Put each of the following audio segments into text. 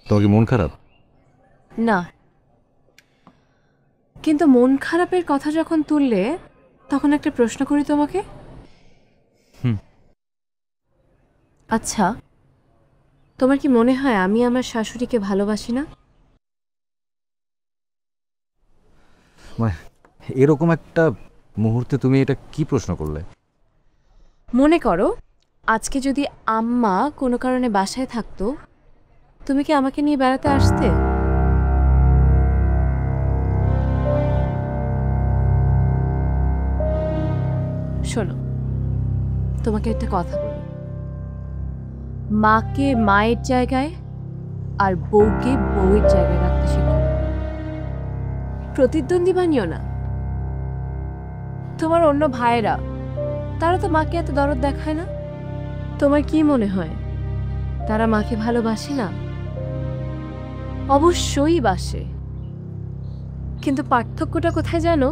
তোমার কি মন খারাপ? না, কিন্তু মন খারাপের কথা যখন তুললে তখন একটা প্রশ্ন করি তোমাকে। আচ্ছা, তোমার কি মনে হয় আমি আমার শাশুড়িকে ভালোবাসি না? এরকম একটা মুহূর্তে তুমি এটা কি প্রশ্ন করলে? মনে করো আজকে যদি আম্মা কোনো কারণে বাসায় থাকতো, তুমি কি আমাকে নিয়ে বেড়াতে আসতে? শোনো, তোমাকে একটা কথা বলি, মাকে মায়ের জায়গায় আর বউকে বউয়ের জায়গায় রাখতে শেখো। প্রতিদ্বন্দ্বী বানিও না। তোমার অন্য ভাইয়েরা, তারা তো মাকে এত দরদ দেখায় না। তোমার কি মনে হয় তারা মাকে ভালোবাসে না? অবশ্যই বাসে, কিন্তু পার্থক্যটা কোথায় জানো?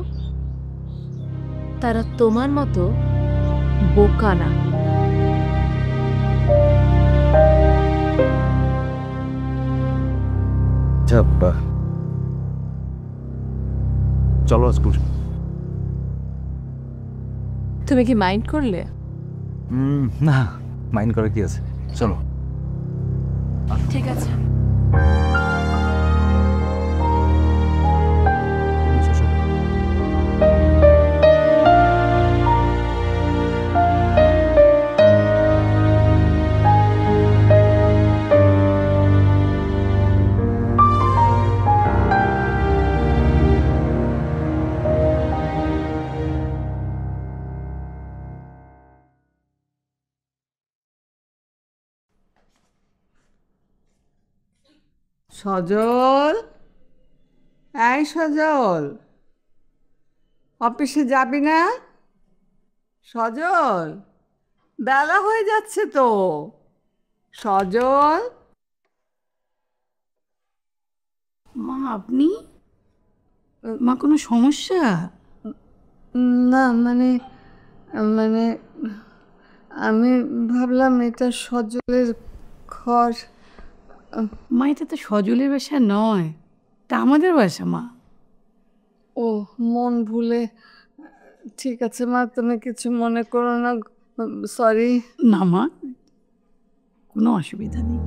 তারা তোমার মতো বোকা না। চলো স্কুল। তুমি কি মাইন্ড করলে? না, মাইন্ড করার কি আছে, চলো। ঠিক আছে। সজল, এই সজল, অফিসে যাবি না? সজল, বেলা হয়ে যাচ্ছে তো। সজল। মা আপনি? মা কোনো সমস্যা? না মানে মানে আমি ভাবলাম এটা সজলের ঘর। মা এটা তো সজলের বাসা নয়, তা আমাদের বাসা মা। ও, মন ভুলে। ঠিক আছে মা, তুমি কিছু মনে করো না, সরি। না মা, কোনো অসুবিধা নেই।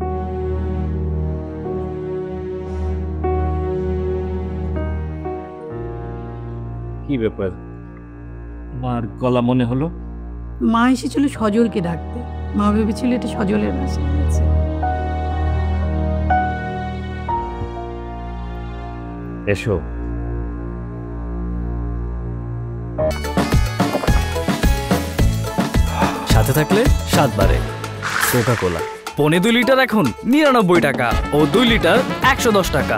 কি ব্যাপার, মার গলা মনে হলো? মা এসেছিল সজলকে ডাকতে, মা ভেবেছিল এটা সজলের বাসা আছে। এসো। সাথে থাকলে 7 বারে কোকা কোলা। 2.5 লিটার এখন 99 টাকা ও 2 লিটার 110 টাকা।